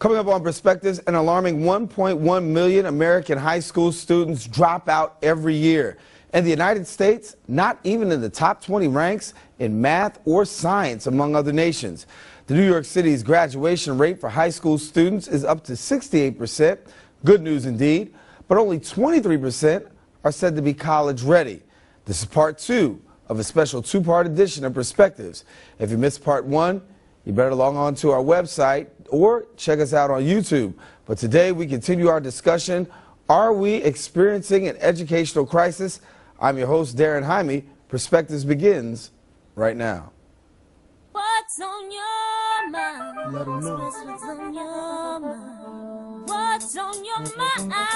Coming up on Perspectives, an alarming 1.1 million American high school students drop out every year. In the United States, not even in the top 20 ranks in math or science among other nations. The New York City's graduation rate for high school students is up to 68%. Good news indeed, but only 23% are said to be college ready. This is part 2 of a special 2-part edition of Perspectives. If you missed part 1, you better log on to our website or check us out on YouTube. But today we continue our discussion. Are we experiencing an educational crisis? I'm your host, Darren Jaime. Perspectives begins right now. What's on your mind? Let 'em know. What's on your mind? What's on your mind? Let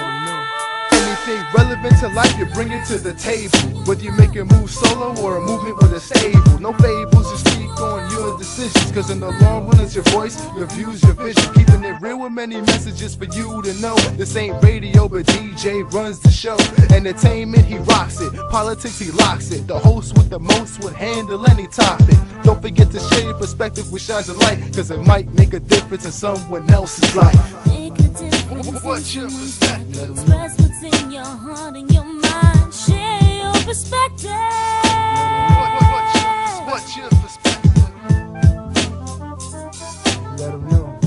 'em know. Anything relevant to life, you bring it to the table. Whether you make a move solo or a movement with a stable. No fables, just speak on your decisions. Cause in the long run, it's your voice, your views, your vision. Keeping it real with many messages for you to know. This ain't radio, but DJ runs the show. Entertainment, he rocks it. Politics, he locks it. The host with the most would handle any topic. Don't forget to share your perspective with shines of light. Cause it might make a difference in someone else's life. Make a difference. What's your perspective? Express what's in your heart and your mind. Share your perspective. What's your perspective? Let 'em know.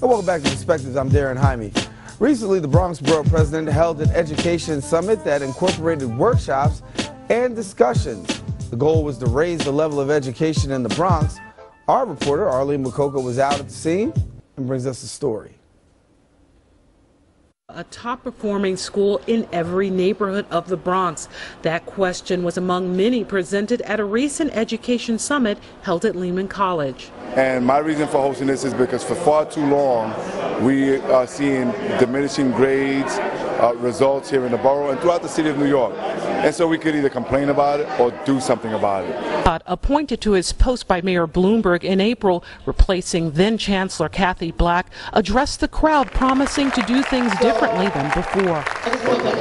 And welcome back to Perspectives. I'm Darren Jaime. Recently, the Bronx Borough President held an education summit that incorporated workshops and discussions. The goal was to raise the level of education in the Bronx. Our reporter, Arlene Makoko, was out at the scene and brings us the story. A top-performing school in every neighborhood of the Bronx. That question was among many presented at a recent education summit held at Lehman College. And my reason for hosting this is because for far too long we are seeing diminishing grades, results here in the borough and throughout the city of New York. And so we could either complain about it or do something about it. Appointed to his post by Mayor Bloomberg in April, replacing then-Chancellor Kathy Black, addressed the crowd promising to do things differently than before.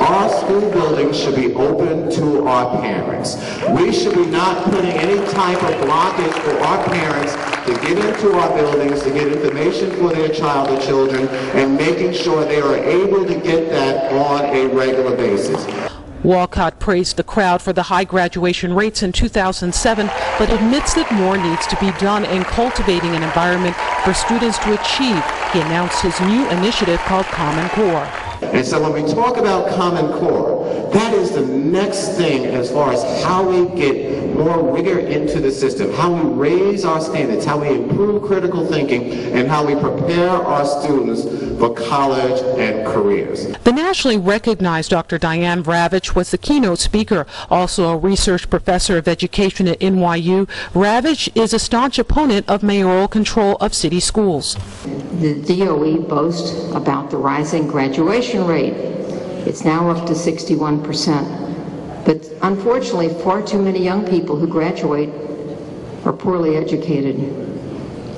Our school buildings should be open to our parents. We should be not putting any type of blockage for our parents to get into our buildings, to get information for their child or children, and making sure they are able to get that on a regular basis. Walcott praised the crowd for the high graduation rates in 2007, but admits that more needs to be done in cultivating an environment for students to achieve. He announced his new initiative called Common Core. And so when we talk about Common Core, that is the next thing as far as how we get more rigor into the system, how we raise our standards, how we improve critical thinking, and how we prepare our students for college and careers. The nationally recognized Dr. Diane Ravitch was the keynote speaker, also a research professor of education at NYU. Ravitch is a staunch opponent of mayoral control of city schools. The DOE boasts about the rising graduation rate. It's now up to 61%. But unfortunately, far too many young people who graduate are poorly educated.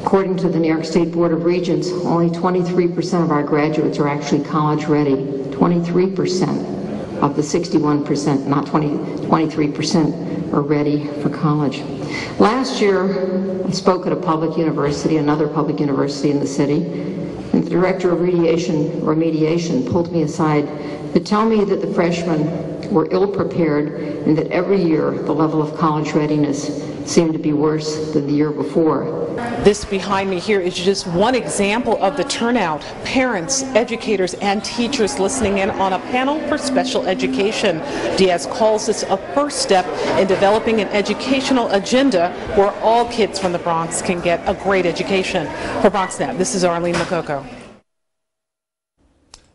According to the New York State Board of Regents, only 23% of our graduates are actually college ready. 23% of the 61%, not 23% are ready for college. Last year, I spoke at a public university, another public university in the city, and the director of remediation pulled me aside to tell me that the freshmen were ill-prepared and that every year the level of college readiness seemed to be worse than the year before. This behind me here is just one example of the turnout. Parents, educators, and teachers listening in on a panel for special education. Diaz calls this a first step in developing an educational agenda where all kids from the Bronx can get a great education. For BronxNet, this is Arlene Makoko.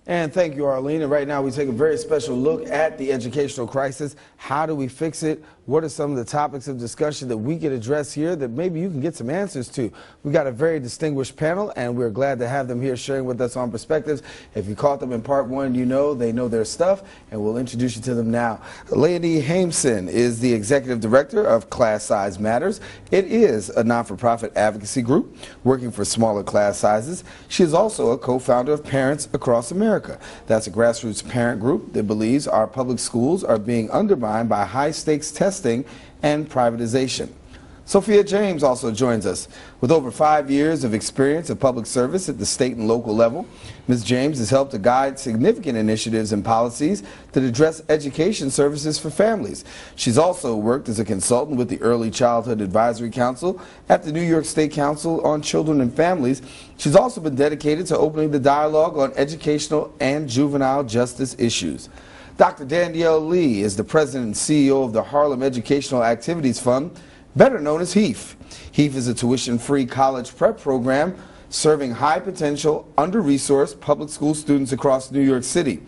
And thank you, Arlene. And right now we take a very special look at the educational crisis. How do we fix it? What are some of the topics of discussion that we can address here that maybe you can get some answers to? We've got a very distinguished panel, and we're glad to have them here sharing with us on Perspectives. If you caught them in part 1, you know they know their stuff, and we'll introduce you to them now. Leonie Hameson is the Executive Director of Class Size Matters. It is a non-for-profit advocacy group working for smaller class sizes. She is also a co-founder of Parents Across America. That's a grassroots parent group that believes our public schools are being undermined by high-stakes testing and privatization. Sophia James also joins us. With over 5 years of experience of public service at the state and local level, Ms. James has helped to guide significant initiatives and policies that address education services for families. She's also worked as a consultant with the Early Childhood Advisory Council at the New York State Council on Children and Families. She's also been dedicated to opening the dialogue on educational and juvenile justice issues. Dr. Danielle Lee is the president and CEO of the Harlem Educational Activities Fund, better known as HEAF. HEAF is a tuition-free college prep program serving high-potential, under-resourced public school students across New York City.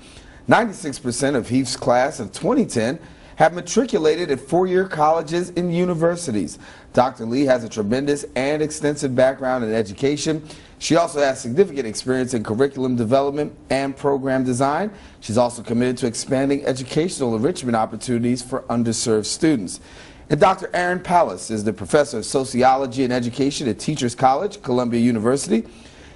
96% of HEAF's class of 2010 have matriculated at four-year colleges and universities. Dr. Lee has a tremendous and extensive background in education. She also has significant experience in curriculum development and program design. She's also committed to expanding educational enrichment opportunities for underserved students. And Dr. Aaron Pallas is the professor of sociology and education at Teachers College, Columbia University.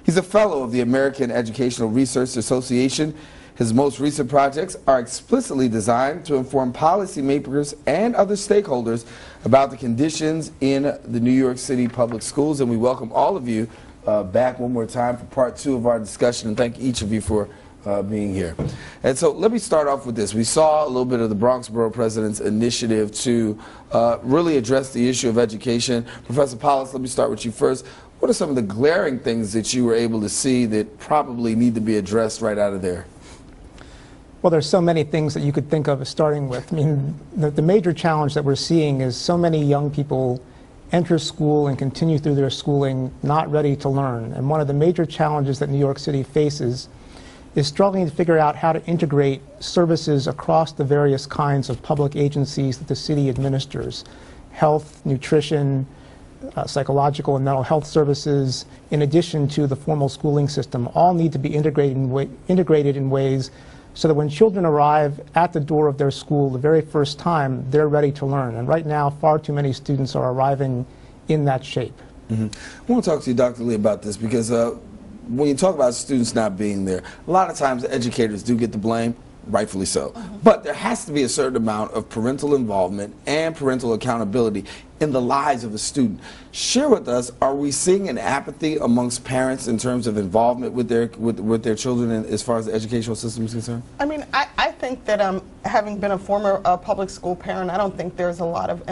He's a fellow of the American Educational Research Association. His most recent projects are explicitly designed to inform policymakers and other stakeholders about the conditions in the New York City public schools. And we welcome all of you back one more time for part 2 of our discussion, and thank each of you for being here. And so let me start off with this. We saw a little bit of the Bronx Borough President's initiative to really address the issue of education. Professor Pallas, let me start with you first. What are some of the glaring things that you were able to see that probably need to be addressed right out of there? Well, there's so many things that you could think of as starting with. I mean, the major challenge that we're seeing is so many young people enter school and continue through their schooling not ready to learn. And one of the major challenges that New York City faces is struggling to figure out how to integrate services across the various kinds of public agencies that the city administers. Health, nutrition, psychological and mental health services, in addition to the formal schooling system, all need to be integrated in ways so that when children arrive at the door of their school the very first time, they're ready to learn. And right now, far too many students are arriving in that shape. I want to talk to you, Dr. Lee, about this because when you talk about students not being there, a lot of times educators do get the blame, rightfully so. But there has to be a certain amount of parental involvement and parental accountability in the lives of a student. Share with us, are we seeing an apathy amongst parents in terms of involvement with their children as far as the educational system is concerned? I mean, I think that having been a former public school parent, I don't think there's a lot of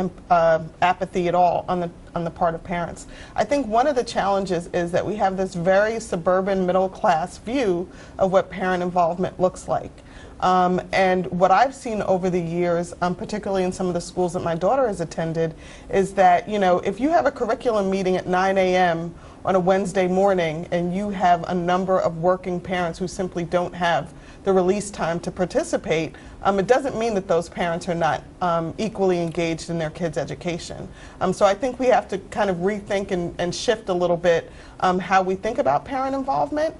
apathy at all on the part of parents. I think one of the challenges is that we have this very suburban middle class view of what parent involvement looks like. And what I've seen over the years, particularly in some of the schools that my daughter has attended, is that, you know, if you have a curriculum meeting at 9 a.m. on a Wednesday morning and you have a number of working parents who simply don't have the release time to participate, it doesn't mean that those parents are not equally engaged in their kids' education. So I think we have to kind of rethink and shift a little bit how we think about parent involvement.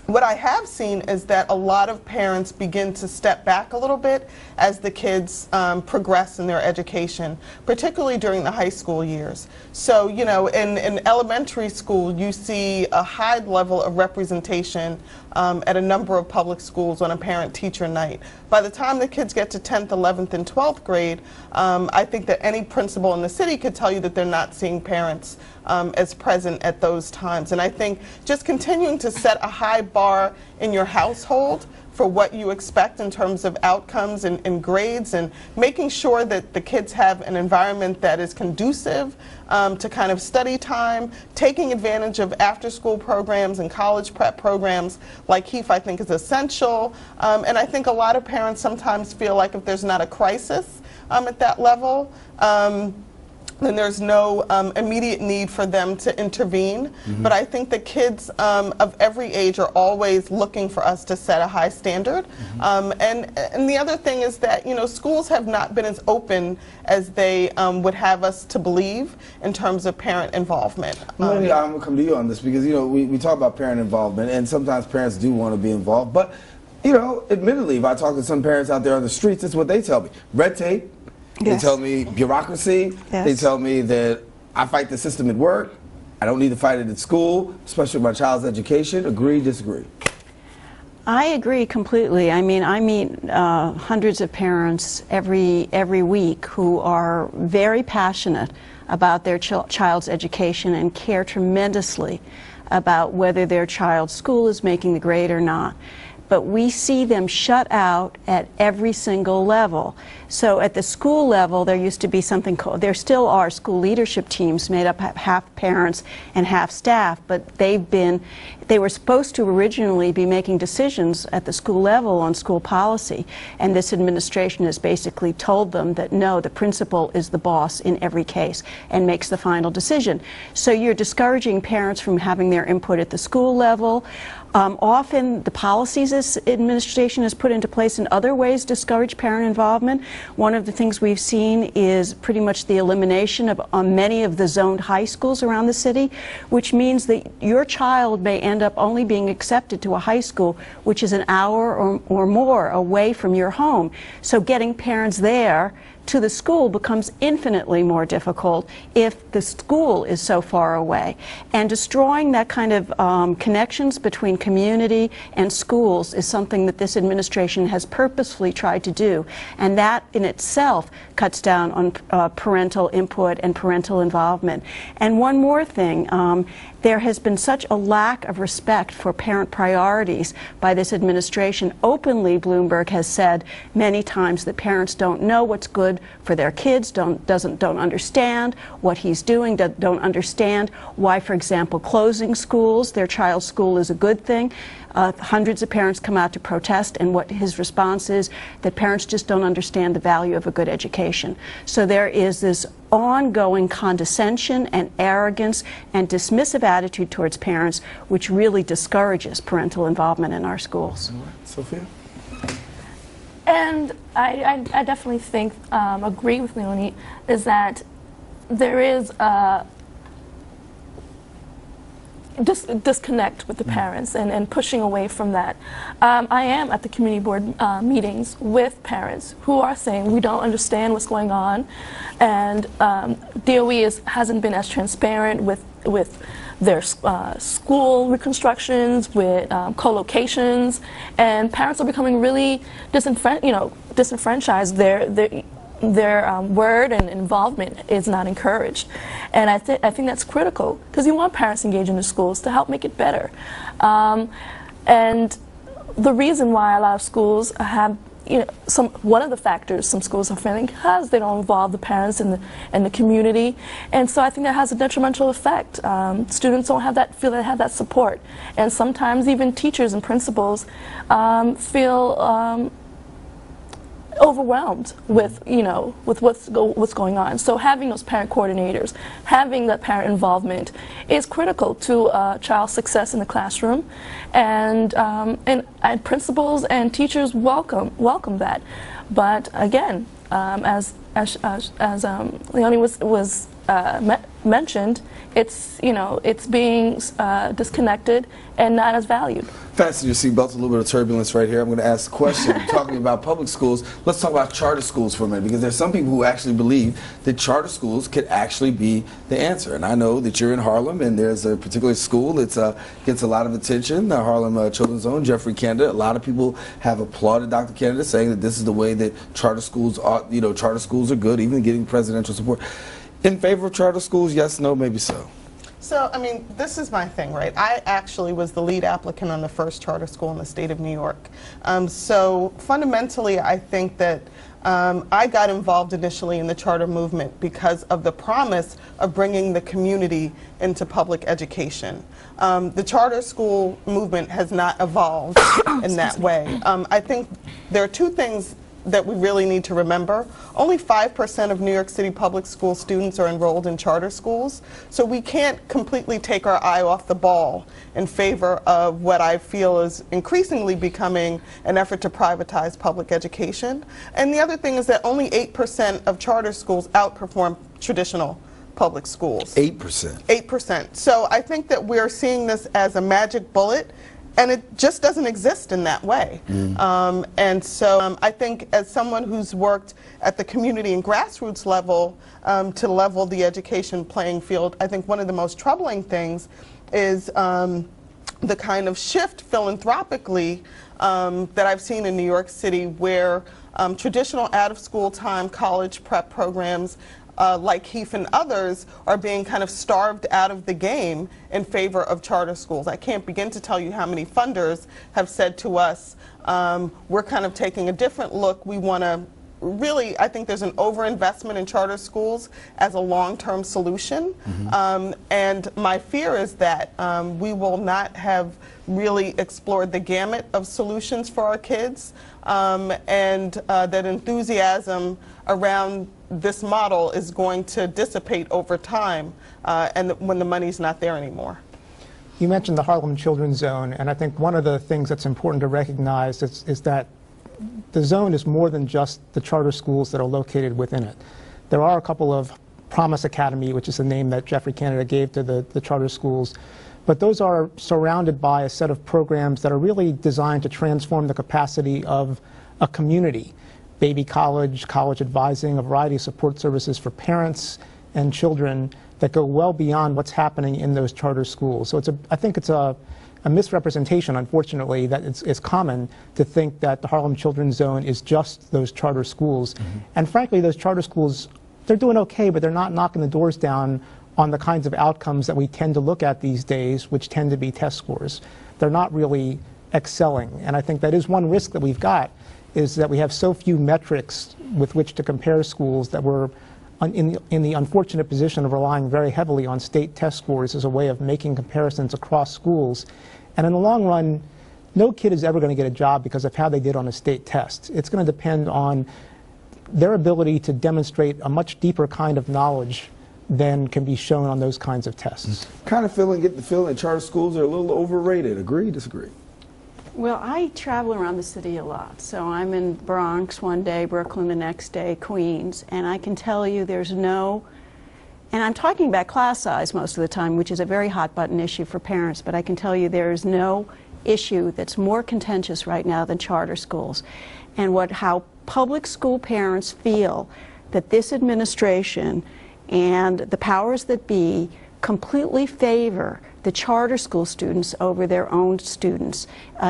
What I have seen is that a lot of parents begin to step back a little bit as the kids progress in their education, particularly during the high school years. So, you know, in elementary school, you see a high level of representation at a number of public schools on a parent-teacher night. By the time the kids get to 10th, 11th, and 12th grade, I think that any principal in the city could tell you that they're not seeing parents as present at those times. And I think just continuing to set a high bar in your household for what you expect in terms of outcomes and grades, and making sure that the kids have an environment that is conducive to kind of study time, taking advantage of after-school programs and college prep programs like HEAF, I think is essential. And I think a lot of parents sometimes feel like if there's not a crisis at that level, then there's no immediate need for them to intervene. But I think that kids of every age are always looking for us to set a high standard. And the other thing is that, you know, schools have not been as open as they would have us to believe in terms of parent involvement. I'm going to come to you on this because, you know, we talk about parent involvement, and sometimes parents do want to be involved. But, you know, admittedly, if I talk to some parents out there on the streets, that's what they tell me. Red tape. They tell me bureaucracy. They tell me that I fight the system at work. I don't need to fight it at school, especially my child's education. Agree, disagree? I agree completely. I mean, I meet hundreds of parents every week who are very passionate about their child's education and care tremendously about whether their child's school is making the grade or not. But we see them shut out at every single level. So at the school level, there used to be something called, there still are school leadership teams made up of half parents and half staff, but they were supposed to originally be making decisions at the school level on school policy, and this administration has basically told them that no, the principal is the boss in every case and makes the final decision. So you're discouraging parents from having their input at the school level. Often the policies this administration has put into place in other ways discourage parent involvement. One of the things we've seen is pretty much the elimination of many of the zoned high schools around the city, which means that your child may end up only being accepted to a high school which is an hour or more away from your home. So getting parents there to the school becomes infinitely more difficult if the school is so far away. And destroying that kind of connections between community and schools is something that this administration has purposefully tried to do. And that in itself cuts down on parental input and parental involvement. And one more thing, there has been such a lack of respect for parent priorities by this administration. Openly, Bloomberg has said many times that parents don't know what's good for their kids, don't understand what he's doing, don't understand why, for example, closing schools, their child's school, is a good thing. Hundreds of parents come out to protest, and what his response is that parents just don't understand the value of a good education. So there is this ongoing condescension and arrogance and dismissive attitude towards parents, which really discourages parental involvement in our schools. Sophia? And I definitely think, agree with Leonie, is that there is a disconnect with the parents and pushing away from that. I am at the community board meetings with parents who are saying we don't understand what's going on, and DOE hasn't been as transparent with their school reconstructions, with co-locations, and parents are becoming really disenfranchised. Their word and involvement is not encouraged. And I think that's critical, because you want parents engaged in the schools to help make it better. And the reason why a lot of schools have, one of the factors some schools are failing because they don't involve the parents and the community. And so I think that has a detrimental effect. Students don't feel they have that support. And sometimes even teachers and principals feel overwhelmed with what's going on. So having those parent coordinators, having that parent involvement is critical to child's success in the classroom, and principals and teachers welcome that. But again, as Leonie was mentioned, it's being disconnected and not as valued. Fasten your seatbelts, a little bit of turbulence right here. I'm going to ask a question. Talking about public schools, let's talk about charter schools for a minute, because there's some people who actually believe that charter schools could actually be the answer. And I know that you're in Harlem, and there's a particular school that gets a lot of attention, the Harlem Children's Zone, Jeffrey Kenda. A lot of people have applauded Dr. Kenda, saying that this is the way that charter schools are, charter schools are good, even getting presidential support. In favor of charter schools, yes, no, maybe so? So, I mean, this is my thing, right? I actually was the lead applicant on the first charter school in the state of New York. So fundamentally, I think that I got involved initially in the charter movement because of the promise of bringing the community into public education. The charter school movement has not evolved in that way. I think there are two things that we really need to remember. Only 5% of New York City public school students are enrolled in charter schools, so we can't completely take our eye off the ball in favor of what I feel is increasingly becoming an effort to privatize public education. And the other thing is that only 8% of charter schools outperform traditional public schools. 8%? 8%. So I think that we're seeing this as a magic bullet, and it just doesn't exist in that way. And so I think, as someone who's worked at the community and grassroots level to level the education playing field, I think one of the most troubling things is the kind of shift philanthropically that I've seen in New York City, where traditional out-of-school time college prep programs like HEAF and others are being kind of starved out of the game in favor of charter schools. I can't begin to tell you how many funders have said to us, we're kind of taking a different look. We want to really, I think there's an overinvestment in charter schools as a long-term solution. And my fear is that we will not have really explored the gamut of solutions for our kids, and that enthusiasm around this model is going to dissipate over time, and when the money's not there anymore. You mentioned the Harlem Children's Zone, and I think one of the things that's important to recognize is that the zone is more than just the charter schools that are located within it. There are a couple of Promise Academy, which is the name that Jeffrey Canada gave to the charter schools, but those are surrounded by a set of programs that are really designed to transform the capacity of a community. Baby college, college advising, a variety of support services for parents and children that go well beyond what's happening in those charter schools. So I think it's a misrepresentation, unfortunately, that it's common to think that the Harlem Children's Zone is just those charter schools. And frankly, those charter schools, they're doing okay, but they're not knocking the doors down on the kinds of outcomes that we tend to look at these days, which tend to be test scores. They're not really excelling. And I think that is one risk that we've got, is that we have so few metrics with which to compare schools that we're in the unfortunate position of relying very heavily on state test scores as a way of making comparisons across schools. And in the long run, no kid is ever going to get a job because of how they did on a state test. It's going to depend on their ability to demonstrate a much deeper kind of knowledge than can be shown on those kinds of tests. Get the feeling that charter schools are a little overrated. Agree, disagree? Well, I travel around the city a lot. So I'm in Bronx one day, Brooklyn the next day, Queens, and I can tell you there's no, and I'm talking about class size most of the time, which is a very hot button issue for parents, but I can tell you there is no issue that's more contentious right now than charter schools. And how public school parents feel that this administration and the powers that be completely favor the charter school students over their own students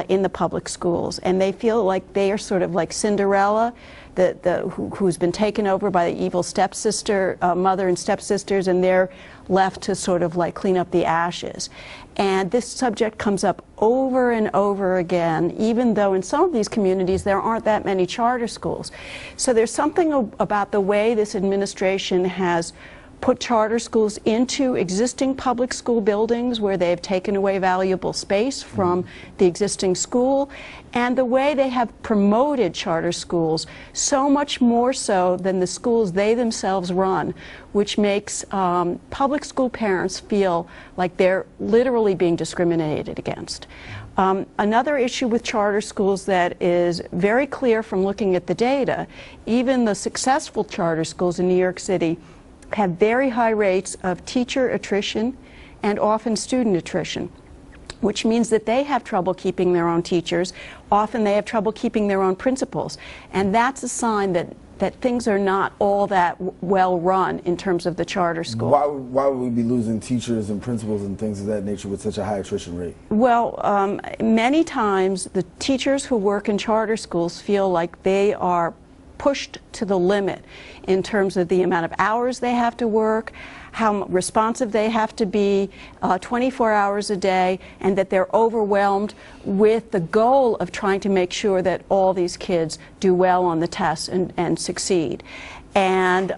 in the public schools. And they feel like they are sort of like Cinderella, who's been taken over by the evil stepsister, mother and stepsisters, and they're left to sort of like clean up the ashes. And this subject comes up over and over again, even though in some of these communities there aren't that many charter schools. So there's something about the way this administration has put charter schools into existing public school buildings where they have taken away valuable space from the existing school, and the way they have promoted charter schools so much more so than the schools they themselves run, which makes public school parents feel like they're literally being discriminated against. Another issue with charter schools that is very clear from looking at the data, even the successful charter schools in New York City have very high rates of teacher attrition and often student attrition, which means that they have trouble keeping their own teachers. Often they have trouble keeping their own principals. And that's a sign that things are not all that well run in terms of the charter school. Why would we be losing teachers and principals and things of that nature with such a high attrition rate? Well, many times the teachers who work in charter schools feel like they are pushed to the limit in terms of the amount of hours they have to work, how responsive they have to be 24 hours a day, and that they're overwhelmed with the goal of trying to make sure that all these kids do well on the tests and succeed. And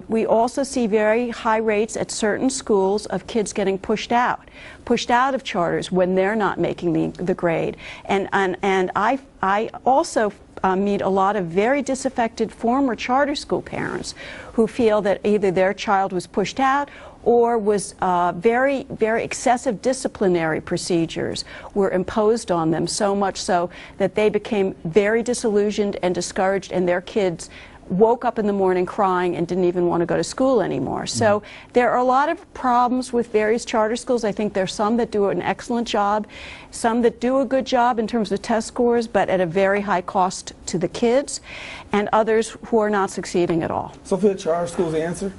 we also see very high rates at certain schools of kids getting pushed out of charters when they're not making the grade. And I also meet a lot of very disaffected former charter school parents who feel that either their child was pushed out or was very excessive disciplinary procedures were imposed on them, so much so that they became very disillusioned and discouraged, and their kids woke up in the morning crying and didn't even want to go to school anymore. So there are a lot of problems with various charter schools. I think there are some that do an excellent job, some that do a good job in terms of test scores, but at a very high cost to the kids, and others who are not succeeding at all. Sophia, charter schools the answer?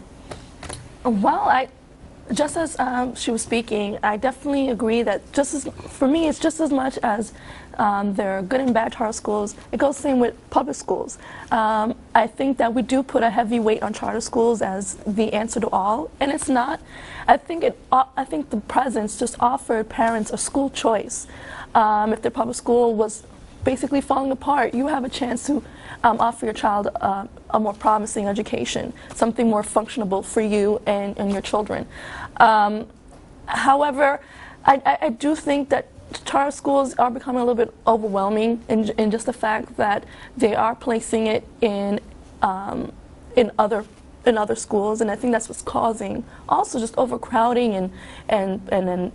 Well, just as she was speaking, I definitely agree that for me, it's just as much as there are good and bad charter schools. It goes the same with public schools. I think that we do put a heavy weight on charter schools as the answer to all, and it's not. I think the presidents just offered parents a school choice. If their public school was basically falling apart, you have a chance to offer your child a more promising education, something more functional for you and your children. However, I do think that charter schools are becoming a little bit overwhelming in just the fact that they are placing it in other schools, and I think that's what's causing also just overcrowding and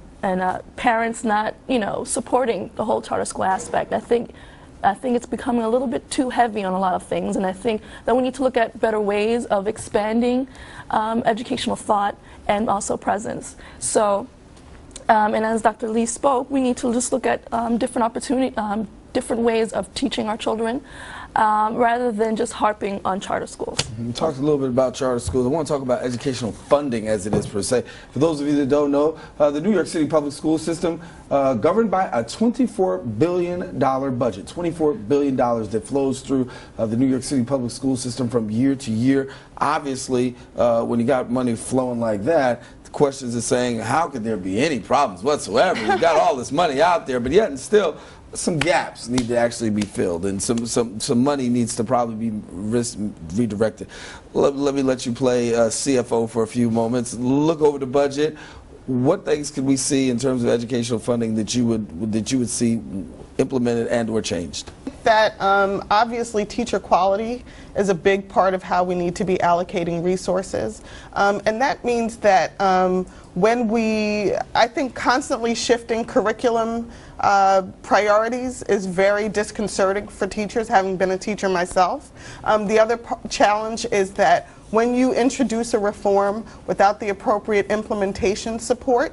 parents not supporting the whole charter school aspect. I think it's becoming a little bit too heavy on a lot of things, and I think that we need to look at better ways of expanding educational thought and also presence. So, and as Dr. Lee spoke, we need to just look at different ways of teaching our children, rather than just harping on charter schools. We talked a little bit about charter schools. I want to talk about educational funding as it is per se. For those of you that don't know, the New York City public school system governed by a $24 billion budget, $24 billion that flows through the New York City public school system from year to year. Obviously, when you got money flowing like that, the questions are saying, how could there be any problems whatsoever? You got all this money out there, but yet and still, some gaps need to actually be filled, and some money needs to probably be redirected. Let me let you play CFO for a few moments. Look over the budget. What things could we see in terms of educational funding that you would see implemented and/or changed? That obviously teacher quality is a big part of how we need to be allocating resources, and that means that I think constantly shifting curriculum priorities is very disconcerting for teachers, having been a teacher myself. The other challenge is that when you introduce a reform without the appropriate implementation support,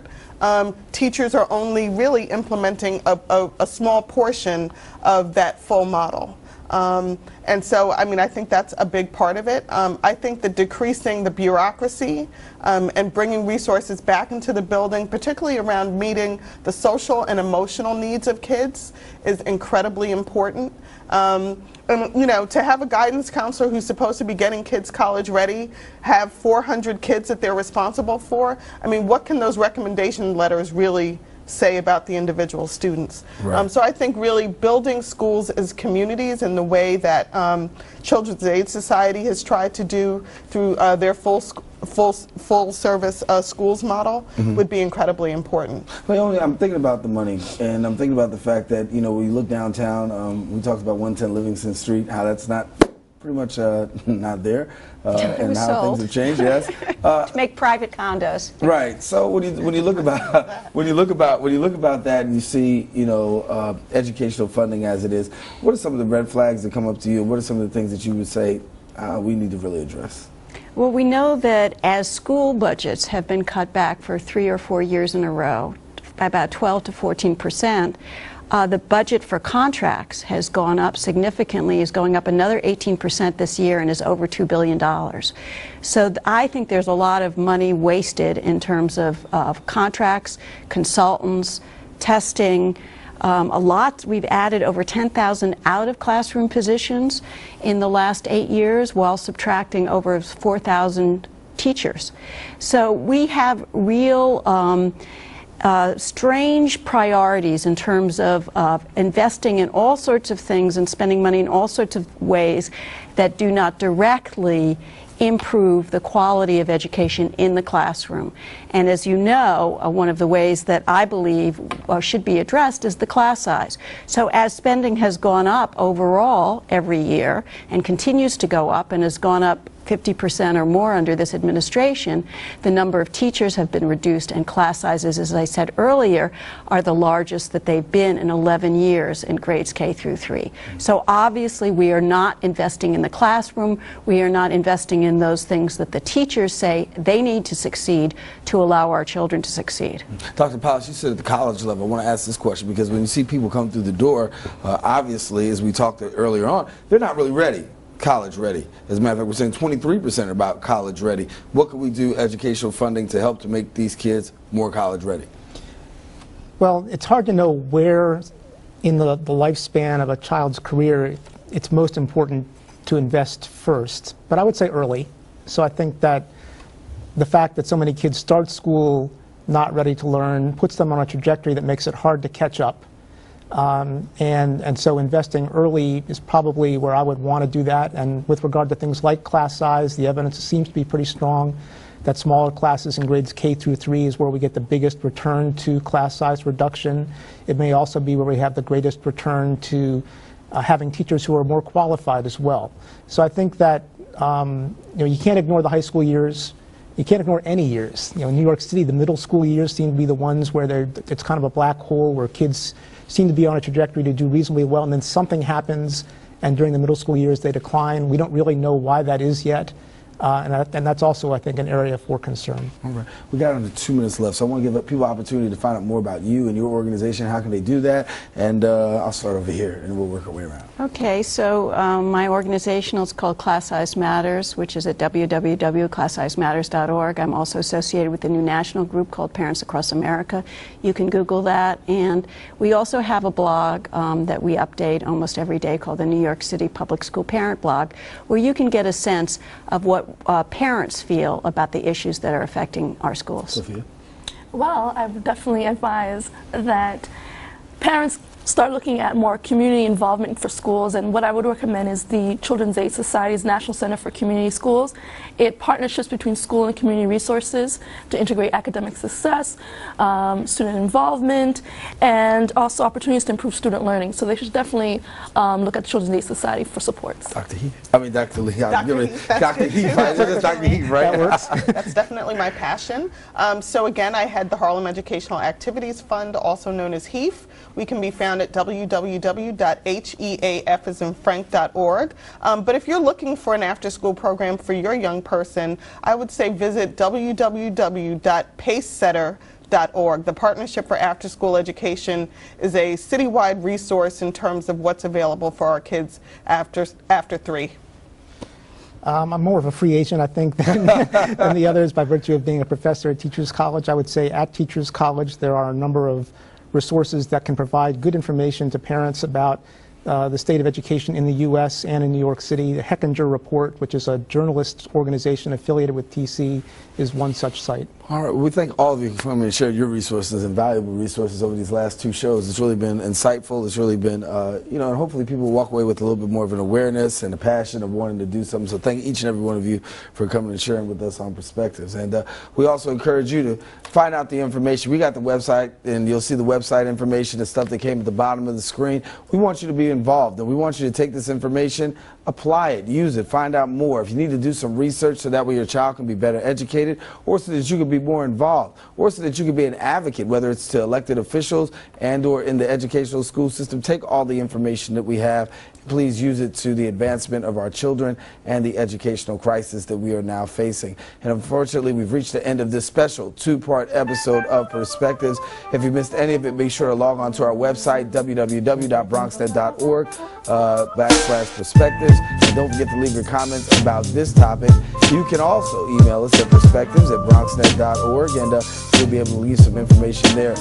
teachers are only really implementing a small portion of that full model. And so, I mean, I think that's a big part of it. I think that decreasing the bureaucracy and bringing resources back into the building, particularly around meeting the social and emotional needs of kids, is incredibly important. And, to have a guidance counselor who's supposed to be getting kids college ready, have 400 kids that they're responsible for, I mean, what can those recommendation letters really say about the individual students? Right. So I think really building schools as communities in the way that Children's Aid Society has tried to do through their full service schools model would be incredibly important. Well, I'm thinking about the money, and I'm thinking about the fact that, when you look downtown, we talked about 110 Livingston Street, how that's not pretty much not there, and how things have changed. Yes, to make private condos. Right. So when you look about that, and you see educational funding as it is, what are some of the red flags that come up to you? What are some of the things that you would say we need to really address? Well, we know that as school budgets have been cut back for 3 or 4 years in a row by about 12 to 14%, the budget for contracts has gone up significantly, is going up another 18% this year, and is over $2 billion. So I think there's a lot of money wasted in terms of contracts, consultants, testing. We've added over 10,000 out-of-classroom positions in the last 8 years, while subtracting over 4,000 teachers. So we have real strange priorities in terms of investing in all sorts of things and spending money in all sorts of ways that do not directly improve the quality of education in the classroom. And as you know, one of the ways that I believe should be addressed is the class size. So as spending has gone up overall every year and continues to go up, and has gone up 50% or more under this administration, the number of teachers have been reduced, and class sizes, as I said earlier, are the largest that they've been in 11 years in grades K through 3. So obviously we are not investing in the classroom. We are not investing in those things that the teachers say they need to succeed to allow our children to succeed. Dr. Powell, you said at the college level, I want to ask this question, because when you see people come through the door, obviously, as we talked earlier on, they're not really ready college ready. As a matter of fact, we're saying 23% are about college ready. What can we do, educational funding, to help to make these kids more college ready? Well, it's hard to know where in the lifespan of a child's career it's most important to invest first, but I would say early. So I think that the fact that so many kids start school not ready to learn puts them on a trajectory that makes it hard to catch up. And so investing early is probably where I would want to do that. And with regard to things like class size, the evidence seems to be pretty strong that smaller classes in grades K through 3 is where we get the biggest return to class size reduction. It may also be where we have the greatest return to having teachers who are more qualified as well. So I think that you can't ignore the high school years. You can't ignore any years. In New York City, the middle school years seem to be the ones where it's kind of a black hole, where kids seem to be on a trajectory to do reasonably well, and then something happens, and during the middle school years they decline. We don't really know why that is yet, and that's also, I think, an area for concern. All right. We got under 2 minutes left, so I want to give people an opportunity to find out more about you and your organization. How can they do that? And I'll start over here, and we'll work our way around. Okay, so my organization is called Class Size Matters, which is at www.classsizematters.org. I'm also associated with a new national group called Parents Across America. You can Google that. And we also have a blog that we update almost every day called the New York City Public School Parent Blog, where you can get a sense of what parents feel about the issues that are affecting our schools. Sophia? Well, I would definitely advise that parents start looking at more community involvement for schools, and what I would recommend is the Children's Aid Society's National Center for Community Schools. It partnerships between school and community resources to integrate academic success, student involvement, and also opportunities to improve student learning. So they should definitely look at the Children's Aid Society for supports. Dr. Heath? I mean, Dr. Lee. Dr. Heath, Dr. Heath, right? That's Dr. Heath, right? That works. That's definitely my passion. So again, I head the Harlem Educational Activities Fund, also known as HEAF. We can be found at www.heafrank.org. But if you're looking for an after-school program for your young person, I would say visit www.pacesetter.org. The Partnership for After-School Education is a citywide resource in terms of what's available for our kids after 3. I'm more of a free agent, I think, than the others by virtue of being a professor at Teachers College. I would say at Teachers College there are a number of resources that can provide good information to parents about the state of education in the U.S. and in New York City. The Hechinger Report, which is a journalist organization affiliated with TC, is one such site. All right, we thank all of you for coming and sharing your resources and valuable resources over these last 2 shows. It's really been insightful. It's really been, and hopefully people will walk away with a little bit more of an awareness and a passion of wanting to do something. So thank each and every one of you for coming and sharing with us on Perspectives. And we also encourage you to find out the information. We got the website, and you'll see the website information, the stuff that came at the bottom of the screen. We want you to be involved, and we want you to take this information, apply it, use it, find out more. If you need to do some research so that way your child can be better educated, or so that you can be more involved, or so that you can be an advocate, whether it's to elected officials and or in the educational school system, take all the information that we have. Please use it to the advancement of our children and the educational crisis that we are now facing. And unfortunately, we've reached the end of this special 2-part episode of Perspectives. If you missed any of it, be sure to log on to our website, www.BronxNet.org/perspectives. And don't forget to leave your comments about this topic. You can also email us at perspectives@bronxnet.org, and you'll be able to leave some information there.